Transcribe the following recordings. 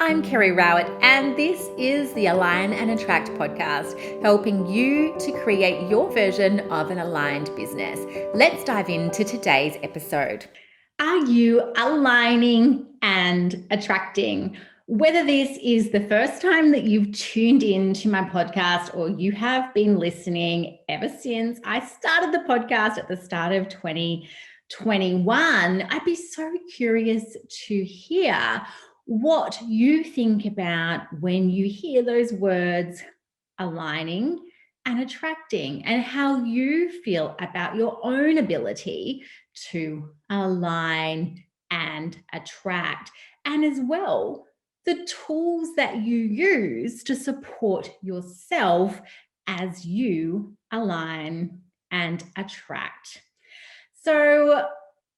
I'm Kerry Rowett, and this is the Align and Attract podcast, helping you to create your version of an aligned business. Let's dive into today's episode. Are you aligning and attracting? Whether this is the first time that you've tuned in to my podcast or you have been listening ever since I started the podcast at the start of 2021, I'd be so curious to hear what you think about when you hear those words aligning and attracting, and how you feel about your own ability to align and attract, and as well the tools that you use to support yourself as you align and attract. So,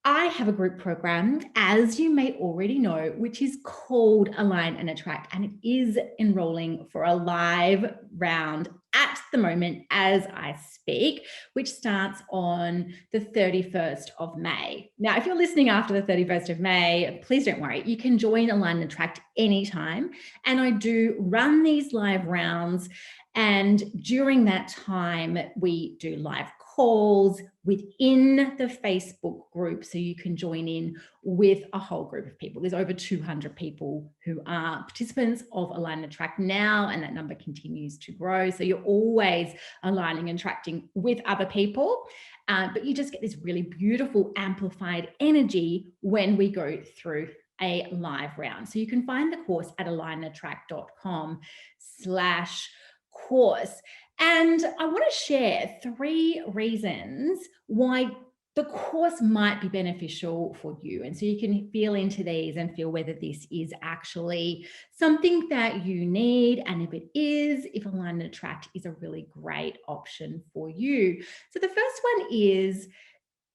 I have a group program, as you may already know, which is called Align and Attract, and it is enrolling for a live round at the moment as I speak, which starts on the 31st of May. Now, if you're listening after the 31st of May, please don't worry. You can join Align and Attract anytime. And I do run these live rounds. And during that time, we do live calls within the Facebook group, so you can join in with a whole group of people. There's over 200 people who are participants of Align and Attract now, and that number continues to grow. So you're always aligning and attracting with other people, but you just get this really beautiful amplified energy when we go through a live round. So you can find the course at alignattract.com/course. And I want to share 3 reasons why the course might be beneficial for you. And so you can feel into these and feel whether this is actually something that you need. And if it is, if Align and Attract is a really great option for you. So the first one is,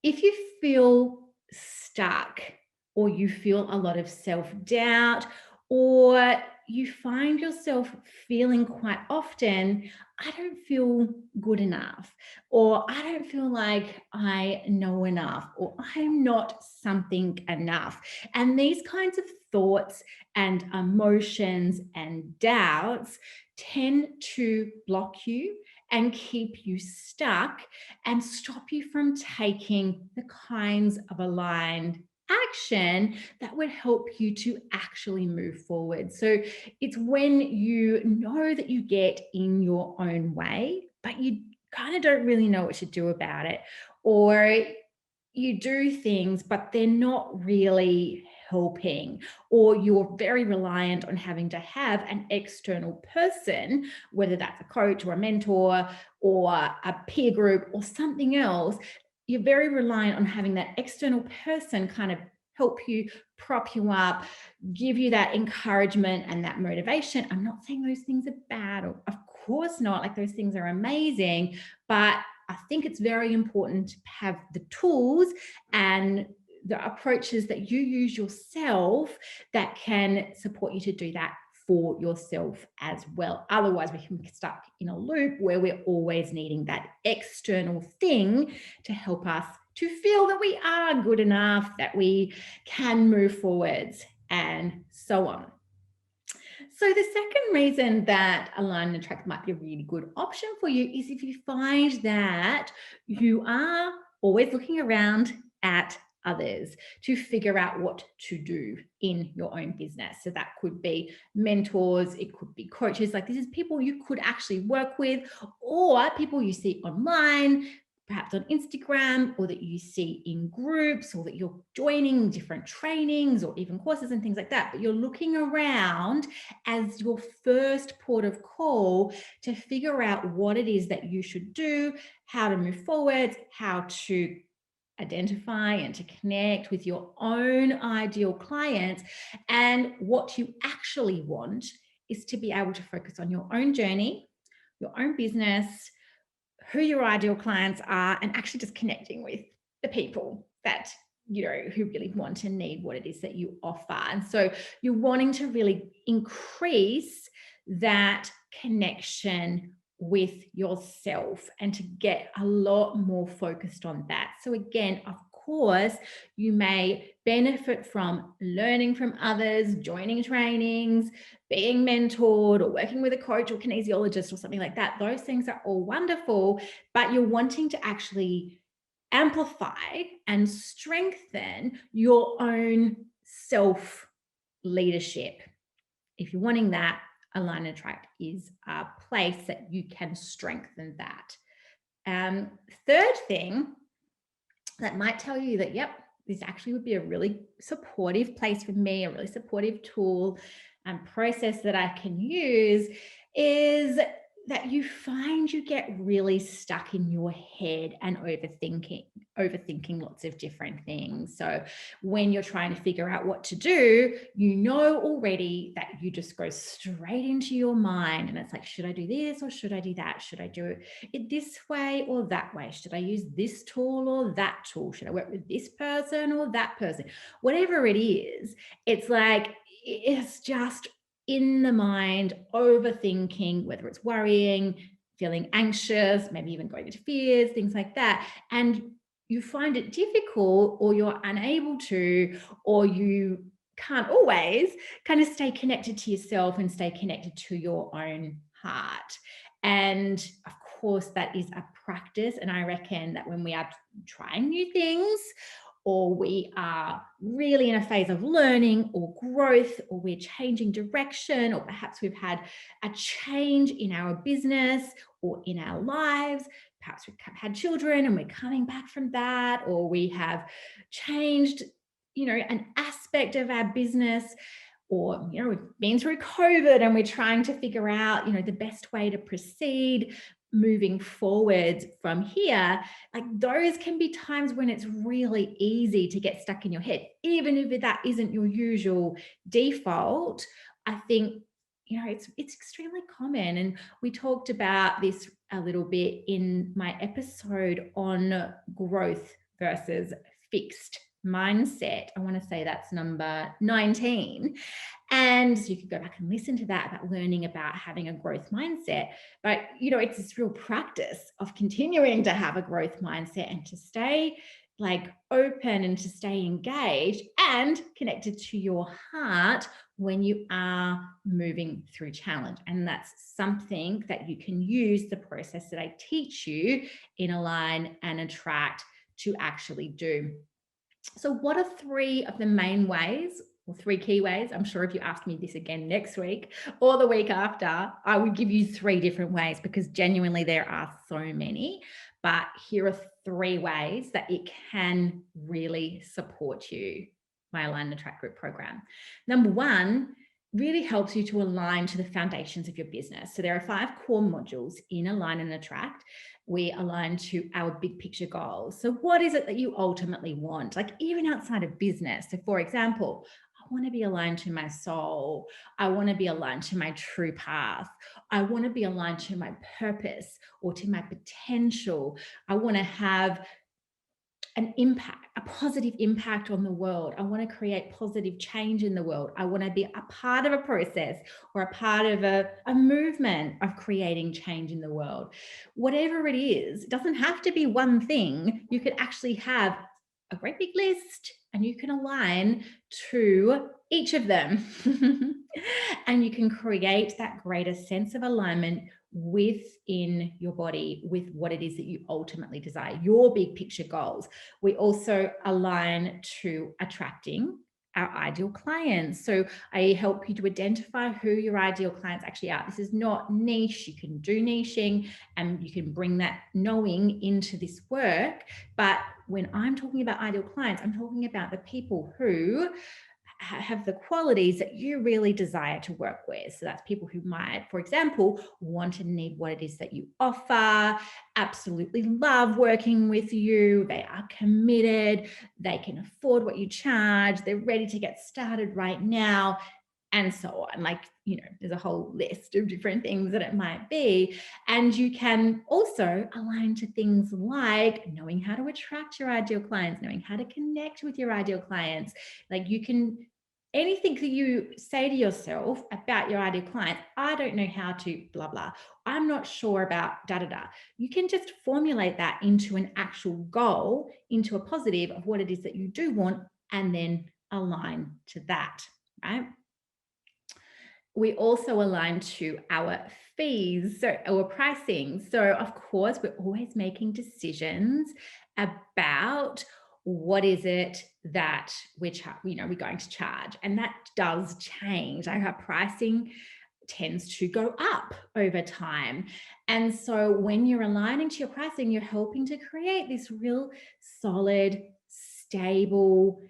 if you feel stuck, or you feel a lot of self-doubt, or you find yourself feeling quite often, I don't feel good enough, or I don't feel like I know enough, or I'm not something enough. And these kinds of thoughts and emotions and doubts tend to block you and keep you stuck and stop you from taking the kinds of aligned action that would help you to actually move forward. So it's when you know that you get in your own way, but you kind of don't really know what to do about it, or you do things, but they're not really helping, or you're very reliant on having to have an external person, whether that's a coach or a mentor or a peer group or something else. You're very reliant on having that external person kind of help you, prop you up, give you that encouragement and that motivation. I'm not saying those things are bad, or of course not, like those things are amazing, but I think it's very important to have the tools and the approaches that you use yourself that can support you to do that for yourself as well. Otherwise, we can get stuck in a loop where we're always needing that external thing to help us to feel that we are good enough, that we can move forwards, and so on. So the second reason that Align and Attract might be a really good option for you is if you find that you are always looking around at others to figure out what to do in your own business. So that could be mentors, it could be coaches. Like, this is people you could actually work with, or people you see online, perhaps on Instagram, or that you see in groups, or that you're joining different trainings or even courses and things like that. But you're looking around as your first port of call to figure out what it is that you should do, how to move forward, how to identify and to connect with your own ideal clients. And what you actually want is to be able to focus on your own journey, your own business, who your ideal clients are, and actually just connecting with the people that who really want and need what it is that you offer. And so you're wanting to really increase that connection with yourself and to get a lot more focused on that. So again, of course, you may benefit from learning from others, joining trainings, being mentored, or working with a coach or kinesiologist or something like that. Those things are all wonderful, but you're wanting to actually amplify and strengthen your own self leadership. If you're wanting that, Align and Attract is a place that you can strengthen that. Third thing that might tell you that, yep, this actually would be a really supportive place for me, a really supportive tool and process that I can use, is that you find you get really stuck in your head and overthinking lots of different things. So when you're trying to figure out what to do, you know already that you just go straight into your mind and it's like, should I do this or should I do that? Should I do it this way or that way? Should I use this tool or that tool? Should I work with this person or that person? Whatever it is, it's like, it's just in the mind, overthinking, whether it's worrying, feeling anxious, maybe even going into fears, things like that. And you find it difficult, or you're unable to, or you can't always kind of stay connected to yourself and stay connected to your own heart. And of course, that is a practice. And I reckon that when we are trying new things, or we are really in a phase of learning or growth, or we're changing direction, or perhaps we've had a change in our business or in our lives, perhaps we've had children and we're coming back from that, or we have changed, an aspect of our business, or we've been through COVID and we're trying to figure out the best way to proceed moving forward from here. Like, those can be times when it's really easy to get stuck in your head, even if that isn't your usual default. I think it's extremely common, and we talked about this a little bit in my episode on growth versus fixed mindset. I want to say that's number 19. And so you could go back and listen to that, about learning about having a growth mindset. But, it's this real practice of continuing to have a growth mindset and to stay open and to stay engaged and connected to your heart when you are moving through challenge. And that's something that you can use the process that I teach you in Align and Attract to actually do. So what are three of the main ways, or three key ways? I'm sure if you ask me this again next week or the week after, I would give you three different ways, because genuinely there are so many. But here are three ways that it can really support you, my Align and Attract Group program. Number one, really helps you to align to the foundations of your business. So there are 5 core modules in Align and Attract. We align to our big picture goals. So what is it that you ultimately want? Like, even outside of business. So for example, I want to be aligned to my soul. I want to be aligned to my true path. I want to be aligned to my purpose or to my potential. I want to have an impact, a positive impact on the world. I want to create positive change in the world. I want to be a part of a process or a part of a movement of creating change in the world. Whatever it is, it doesn't have to be one thing. You could actually have a great big list and you can align to each of them. And you can create that greater sense of alignment within your body with what it is that you ultimately desire, your big picture goals. We also align to attracting our ideal clients. So I help you to identify who your ideal clients actually are. This is not niche. You can do niching and you can bring that knowing into this work. But when I'm talking about ideal clients, I'm talking about the people who have the qualities that you really desire to work with. So that's people who might, for example, want and need what it is that you offer, absolutely love working with you, they are committed, they can afford what you charge, they're ready to get started right now, and so on. There's a whole list of different things that it might be. And you can also align to things like knowing how to attract your ideal clients, knowing how to connect with your ideal clients. You can anything that you say to yourself about your ideal client, I don't know how to blah, blah. I'm not sure about da, da, da. You can just formulate that into an actual goal, into a positive of what it is that you do want, and then align to that, right? We also align to our fees, so our pricing. So, of course, we're always making decisions about what is it that we're going to charge, and that does change. Like our pricing tends to go up over time. And so when you're aligning to your pricing, you're helping to create this real solid, stable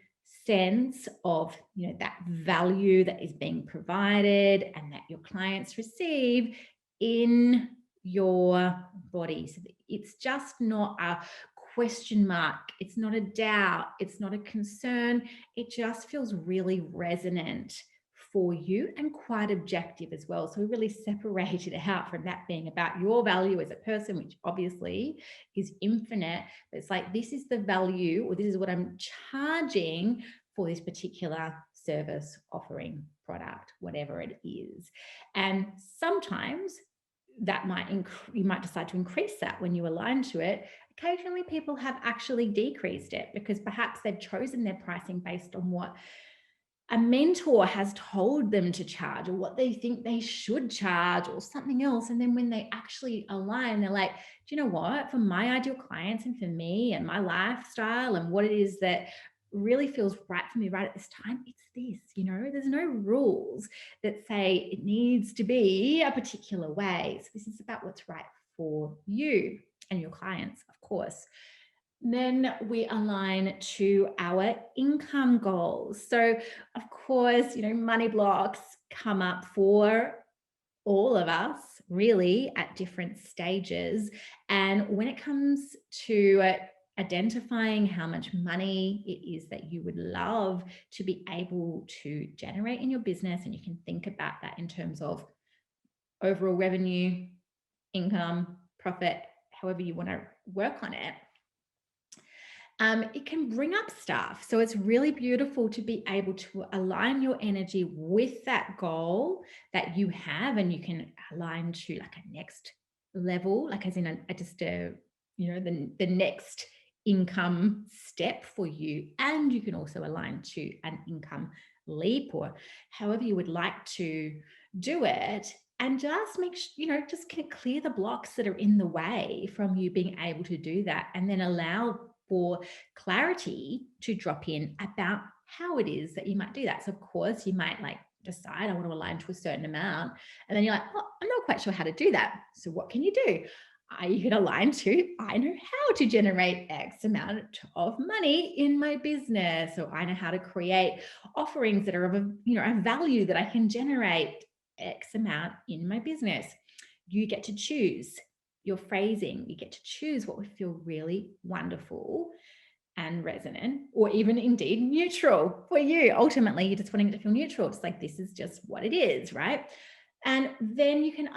sense of, that value that is being provided and that your clients receive in your body. So it's just not a question mark, it's not a doubt, it's not a concern. It just feels really resonant for you and quite objective as well. So we really separate it out from that being about your value as a person, which obviously is infinite. But it's like, this is the value, or this is what I'm charging for this particular service, offering, product, whatever it is. And sometimes that you might decide to increase that when you align to it. Occasionally people have actually decreased it because perhaps they've chosen their pricing based on what a mentor has told them to charge, or what they think they should charge, or something else. And then when they actually align, they're like, do you know what? For my ideal clients and for me and my lifestyle and what it is that really feels right for me right at this time, it's this. There's no rules that say it needs to be a particular way. So this is about what's right for you and your clients, of course. Then we align to our income goals. So, of course, money blocks come up for all of us really at different stages. And when it comes to identifying how much money it is that you would love to be able to generate in your business, and you can think about that in terms of overall revenue, income, profit, however you want to work on it. It can bring up stuff. So it's really beautiful to be able to align your energy with that goal that you have, and you can align to like a next level, like as in the next income step for you. And you can also align to an income leap, or however you would like to do it. And just just clear the blocks that are in the way from you being able to do that, and then allow for clarity to drop in about how it is that you might do that. So, of course, you might decide, I want to align to a certain amount. And then you're like, oh, I'm not quite sure how to do that. So, what can you do? You can align to, I know how to generate X amount of money in my business. So I know how to create offerings that are of a value that I can generate X amount in my business. You get to choose your phrasing. You get to choose what would feel really wonderful and resonant, or even indeed neutral for you. Ultimately, you're just wanting it to feel neutral. It's like, this is just what it is, right? And then you can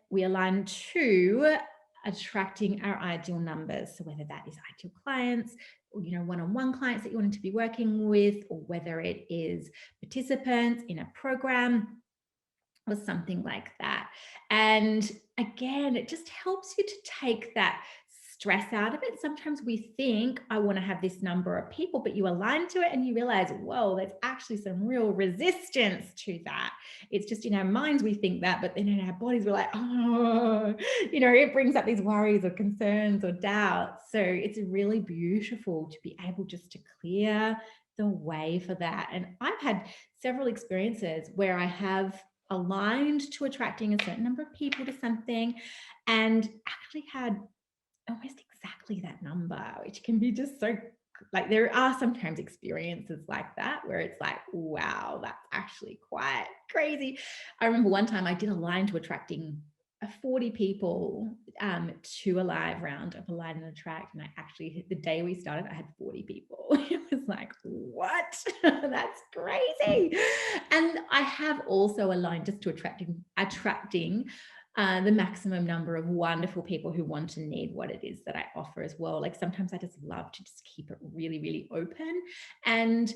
we align to attracting our ideal numbers. So whether that is ideal clients, or, one-on-one clients that you want to be working with, or whether it is participants in a program or something like that. And again, it just helps you to take that stress out of it. Sometimes we think, I want to have this number of people, but you align to it and you realize, whoa, there's actually some real resistance to that. It's just in our minds we think that, but then in our bodies we're like, oh, it brings up these worries or concerns or doubts. So it's really beautiful to be able just to clear the way for that. And I've had several experiences where I have aligned to attracting a certain number of people to something and actually had almost exactly that number, which can be just so, like, there are sometimes experiences like that where it's like, wow, that's actually quite crazy. I remember one time I did align to attracting 40 people to a live round of Align and Attract, and I actually, the day we started, I had 40 people. It was like, what? That's crazy. And I have also aligned just to attracting the maximum number of wonderful people who want and need what it is that I offer as well. Like, sometimes I just love to just keep it really, really open. And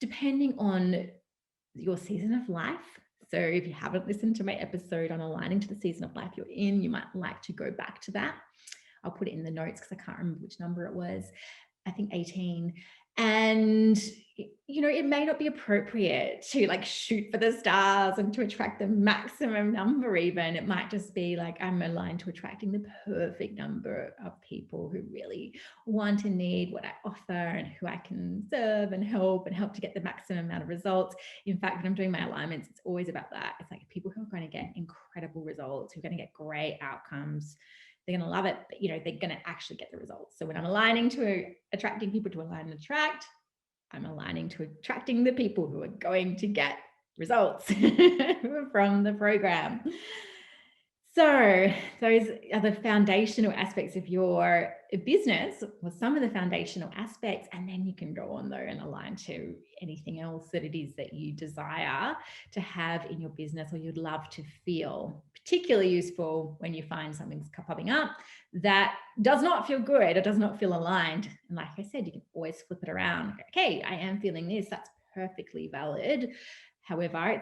depending on your season of life. So if you haven't listened to my episode on aligning to the season of life you're in, you might like to go back to that. I'll put it in the notes because I can't remember which number it was. I think 18. And, it may not be appropriate to like shoot for the stars and to attract the maximum number even. It might just be like, I'm aligned to attracting the perfect number of people who really want and need what I offer and who I can serve and help to get the maximum amount of results. In fact, when I'm doing my alignments, it's always about that. It's like people who are going to get incredible results, who are going to get great outcomes. They're going to love it, but they're going to actually get the results. So when I'm aligning to attracting people to align and attract, I'm aligning to attracting the people who are going to get results from the program. So those are the foundational aspects of your business, or some of the foundational aspects, and then you can go on though and align to anything else that it is that you desire to have in your business or you'd love to feel. Particularly useful when you find something's popping up that does not feel good or does not feel aligned. And like I said, you can always flip it around. Okay, I am feeling this. That's perfectly valid. However,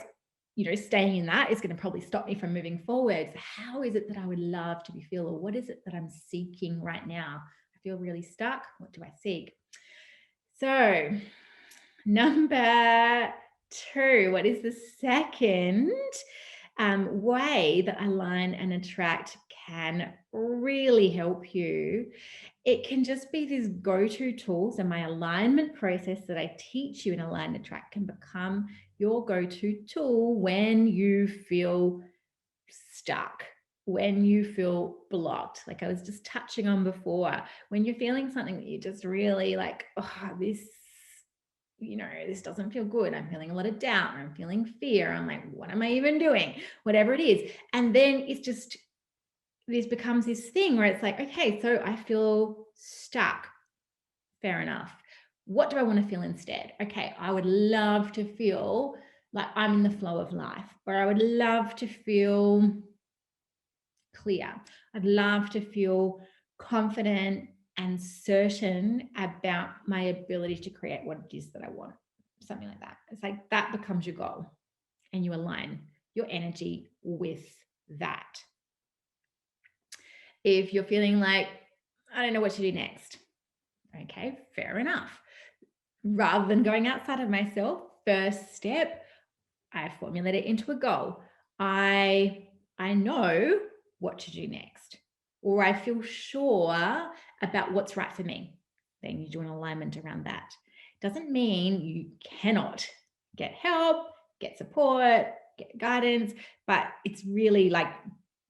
it's staying in that is going to probably stop me from moving forward. So how is it that I would love to be feel, or what is it that I'm seeking right now? I feel really stuck. What do I seek? So number 2, what is the second way that align and attract can really help you? It can just be these go-to tools, and my alignment process that I teach you in Align and Attract can become your go-to tool when you feel stuck, when you feel blocked, like I was just touching on before, when you're feeling something that you just really like, this doesn't feel good. I'm feeling a lot of doubt, or I'm feeling fear. I'm like, what am I even doing? Whatever it is. And then it's just, this becomes this thing where it's like, okay, so I feel stuck. Fair enough. What do I want to feel instead? Okay, I would love to feel like I'm in the flow of life, or I would love to feel clear. I'd love to feel confident and certain about my ability to create what it is that I want. Something like that. It's like that becomes your goal, and you align your energy with that. If you're feeling like, I don't know what to do next, okay, fair enough. Rather than going outside of myself, first step, I formulate it into a goal. I know what to do next, or I feel sure about what's right for me. Then you do an alignment around that. Doesn't mean you cannot get help, get support, get guidance, but it's really like,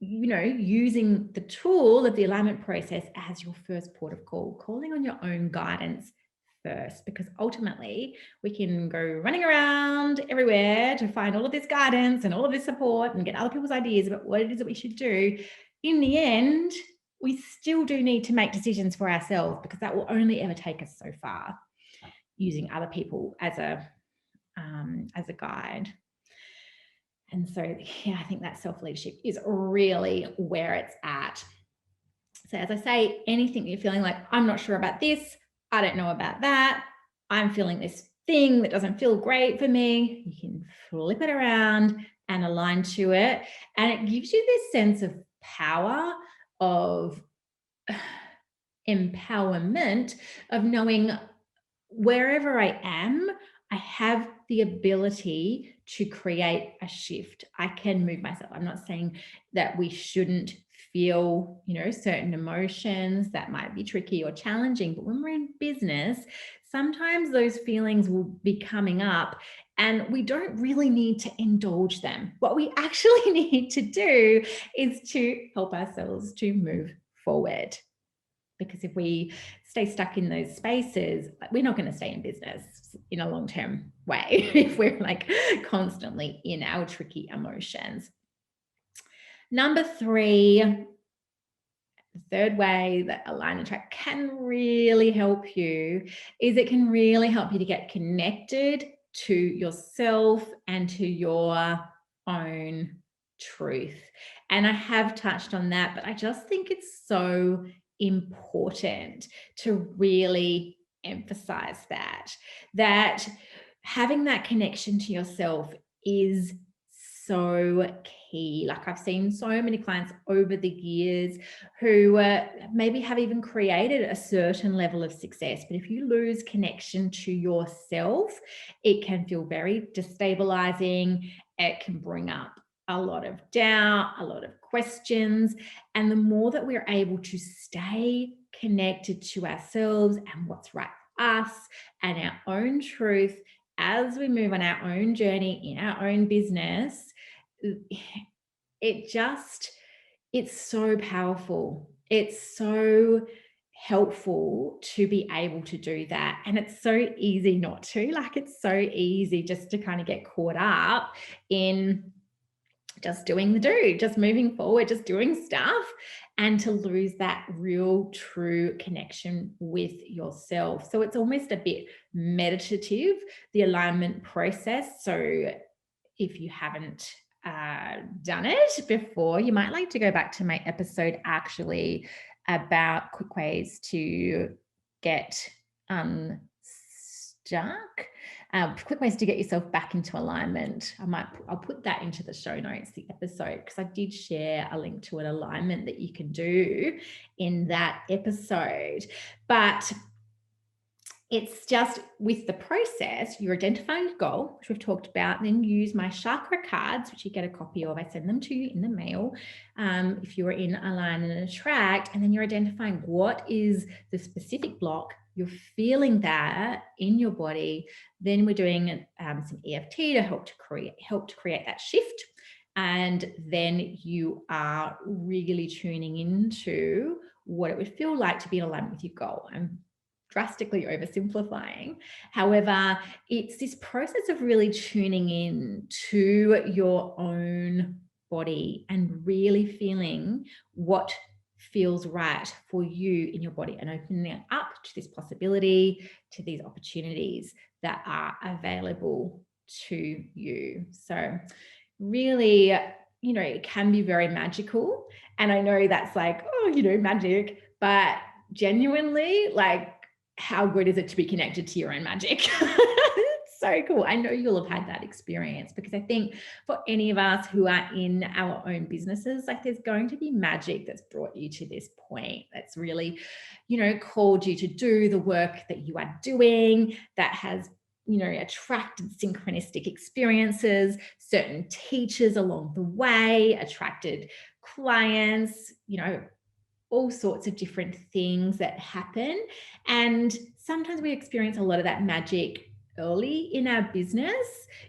using the tool of the alignment process as your first port of call, calling on your own guidance first, because ultimately we can go running around everywhere to find all of this guidance and all of this support and get other people's ideas about what it is that we should do. In the end, we still do need to make decisions for ourselves, because that will only ever take us so far, using other people as a guide. And so, I think that self-leadership is really where it's at. So as I say, anything you're feeling like, I'm not sure about this, I don't know about that, I'm feeling this thing that doesn't feel great for me, you can flip it around and align to it. And it gives you this sense of power, of empowerment, of knowing wherever I am, I have the ability to create a shift. I can move myself. I'm not saying that we shouldn't feel, certain emotions that might be tricky or challenging, but when we're in business, sometimes those feelings will be coming up and we don't really need to indulge them. What we actually need to do is to help ourselves to move forward. Because if we stay stuck in those spaces, we're not going to stay in business in a long-term way if we're like constantly in our tricky emotions. Number 3, the third way that Align and Attract can really help you is it can really help you to get connected to yourself and to your own truth. And I have touched on that, but I just think it's so important to really emphasize that having that connection to yourself is so key. Like I've seen so many clients over the years who maybe have even created a certain level of success. But if you lose connection to yourself, it can feel very destabilizing. It can bring up a lot of doubt, a lot of questions. And the more that we're able to stay connected to ourselves and what's right for us and our own truth as we move on our own journey in our own business, it's so powerful. It's so helpful to be able to do that. And it's so easy not to. Like, it's so easy just to kind of get caught up in just doing the do, just moving forward, just doing stuff, and to lose that real, true connection with yourself. So it's almost a bit meditative, the alignment process. So if you haven't done it before, you might like to go back to my episode actually about quick ways to get unstuck. Quick ways to get yourself back into alignment. I'll put that into the show notes, the episode, because I did share a link to an alignment that you can do in that episode. But it's just with the process, you're identifying a goal, which we've talked about, and then use my chakra cards, which you get a copy of. I send them to you in the mail if you're in Align and Attract, and then you're identifying what is the specific block. You're feeling that in your body. Then we're doing some EFT to help to create that shift. And then you are really tuning into what it would feel like to be in alignment with your goal. I'm drastically oversimplifying. However, it's this process of really tuning in to your own body and really feeling what feels right for you in your body, and opening it up to this possibility, to these opportunities that are available to you. So really, it can be very magical. And I know that's like, magic, but genuinely, like, how good is it to be connected to your own magic? It's so cool. I know you'll have had that experience, because I think for any of us who are in our own businesses, like, there's going to be magic that's brought you to this point, that's really, called you to do the work that you are doing, that has attracted synchronistic experiences, certain teachers along the way, attracted clients, all sorts of different things that happen. And sometimes we experience a lot of that magic early in our business,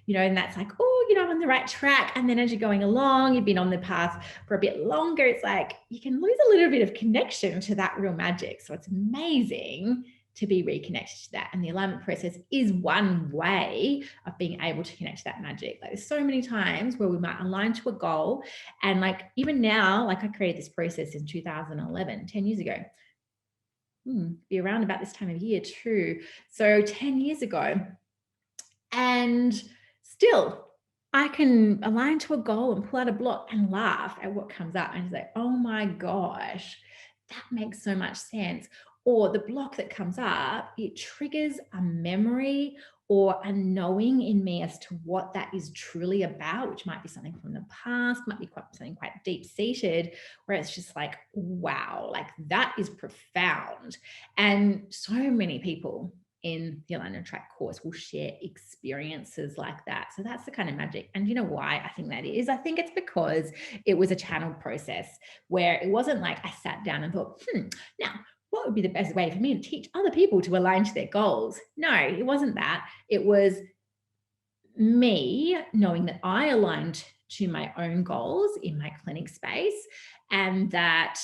and that's like, I'm on the right track. And then as you're going along, you've been on the path for a bit longer, it's like you can lose a little bit of connection to that real magic. So it's amazing to be reconnected to that. And the alignment process is one way of being able to connect to that magic. Like, there's so many times where we might align to a goal. And like, even now, like, I created this process in 2011, 10 years ago. Be around about this time of year too. So 10 years ago. And still, I can align to a goal and pull out a block and laugh at what comes up and say, oh my gosh, that makes so much sense. Or the block that comes up, it triggers a memory or a knowing in me as to what that is truly about, which might be something from the past, might be something quite deep-seated, where it's just like, wow, like, that is profound. And so many people in the Align and Attract course will share experiences like that. So that's the kind of magic. And you know why I think that is? I think it's because it was a channeled process, where it wasn't like I sat down and thought, now, what would be the best way for me to teach other people to align to their goals? No, it wasn't that. It was me knowing that I aligned to my own goals in my clinic space, and that,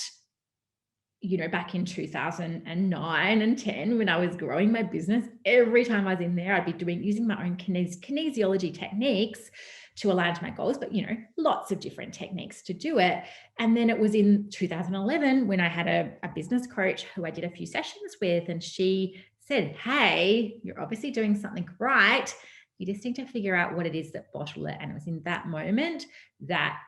back in 2009 and 10, when I was growing my business, every time I was in there, I'd be using my own kinesiology techniques to align to my goals, but lots of different techniques to do it. And then it was in 2011 when I had a business coach who I did a few sessions with, and she said, hey, you're obviously doing something right. You just need to figure out what it is that bottled it. And it was in that moment that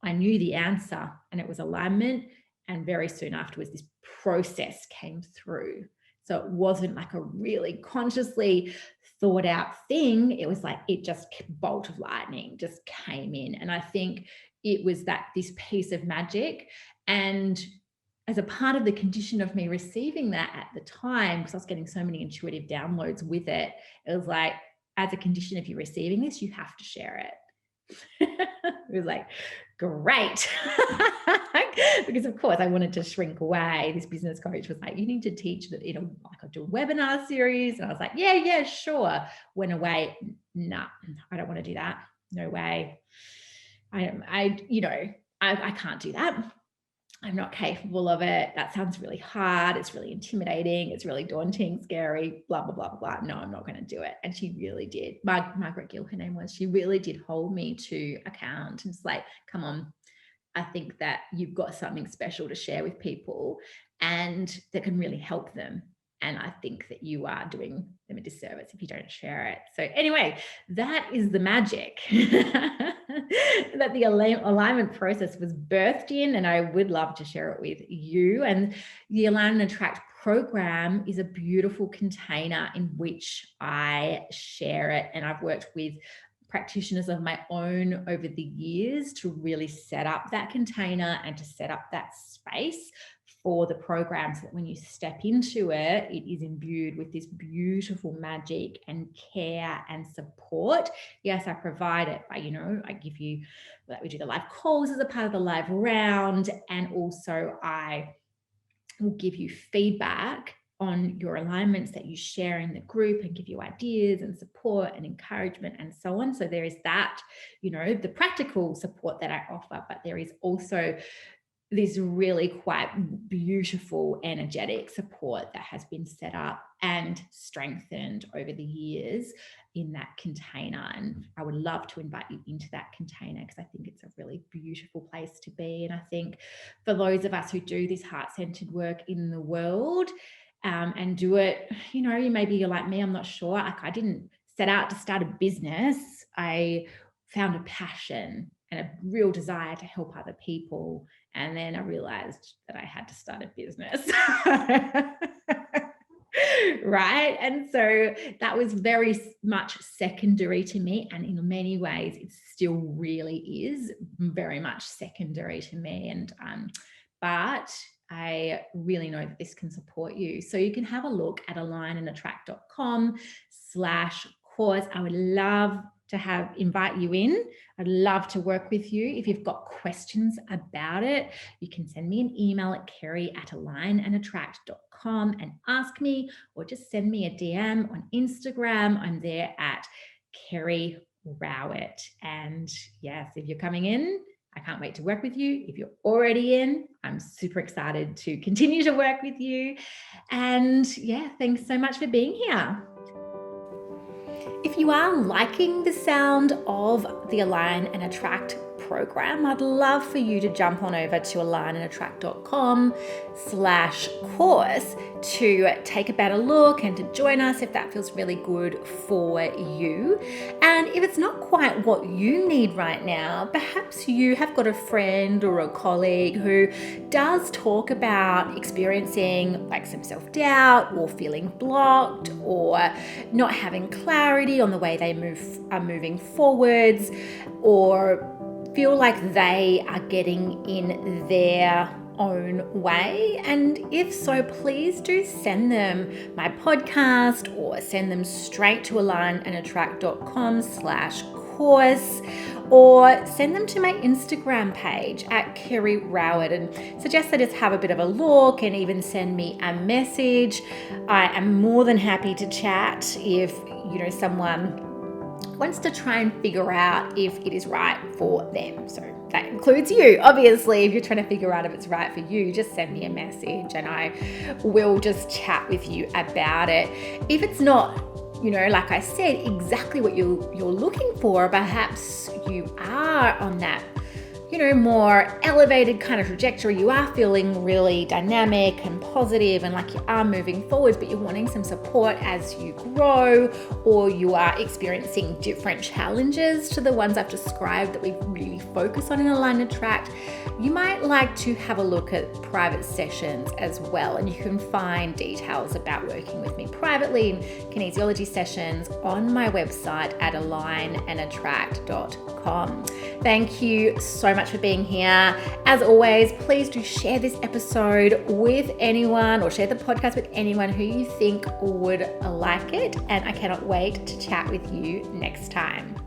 I knew the answer, and it was alignment. And very soon afterwards, this process came through. So it wasn't like a really consciously thought out thing, it was like it just bolt of lightning just came in. And I think it was this piece of magic. And as a part of the condition of me receiving that at the time, because I was getting so many intuitive downloads with it, it was like, as a condition of you receiving this, you have to share it. It was like, great. Because of course I wanted to shrink away. This business coach was like, you need to teach that, like I'll do a webinar series. And I was like, yeah, sure. Went away. Nah, I don't want to do that. No way. I can't do that. I'm not capable of it. That sounds really hard. It's really intimidating. It's really daunting, scary, blah, blah, blah, blah. No, I'm not going to do it. And she really did. Margaret Gill, her name was, she really did hold me to account. And it's like, come on, I think that you've got something special to share with people and that can really help them. And I think that you are doing them a disservice if you don't share it. So anyway, that is the magic that the alignment process was birthed in. And I would love to share it with you. And the Align and Attract program is a beautiful container in which I share it. And I've worked with practitioners of my own over the years to really set up that container and to set up that space for the program, so that when you step into it, it is imbued with this beautiful magic and care and support. Yes, I provide it by, I give you, we do the live calls as a part of the live round. And also I will give you feedback on your alignments that you share in the group and give you ideas and support and encouragement and so on. So there is that, the practical support that I offer, but there is also this really quite beautiful energetic support that has been set up and strengthened over the years in that container. And I would love to invite you into that container because I think it's a really beautiful place to be. And I think for those of us who do this heart-centered work in the world and do it, maybe you're like me, I'm not sure. I didn't set out to start a business. I found a passion and a real desire to help other people. And then I realized that I had to start a business. Right. And so that was very much secondary to me. And in many ways, it still really is very much secondary to me. And, but I really know that this can support you. So you can have a look at alignandattract.com/course. I would love to invite you in. I'd love to work with you. If you've got questions about it, you can send me an email at kerry@alignandattract.com and ask me, or just send me a DM on Instagram. I'm there at Kerry Rowett. And yes, if you're coming in, I can't wait to work with you. If you're already in, I'm super excited to continue to work with you. And yeah, thanks so much for being here. If you are liking the sound of the Align and Attract program, I'd love for you to jump on over to alignandattract.com/course to take a better look and to join us if that feels really good for you. And if it's not quite what you need right now, perhaps you have got a friend or a colleague who does talk about experiencing like some self-doubt or feeling blocked or not having clarity on the way they are moving forwards, or feel like they are getting in their own way. And if so, please do send them my podcast or send them straight to alignandattract.com/course, or send them to my Instagram page at Kerry Rowett and suggest they just have a bit of a look and even send me a message. I am more than happy to chat if someone wants to try and figure out if it is right for them. So that includes you. Obviously, if you're trying to figure out if it's right for you, just send me a message and I will just chat with you about it. If it's not, like I said, exactly what you're looking for, perhaps you are on that, more elevated kind of trajectory, you are feeling really dynamic and positive and like you are moving forwards, but you're wanting some support as you grow, or you are experiencing different challenges to the ones I've described that we really focus on in Align Attract, you might like to have a look at private sessions as well. And you can find details about working with me privately in kinesiology sessions on my website at alignandattract.com. Thank you so much for being here. As always, please do share this episode with anyone, or share the podcast with anyone who you think would like it. And I cannot wait to chat with you next time.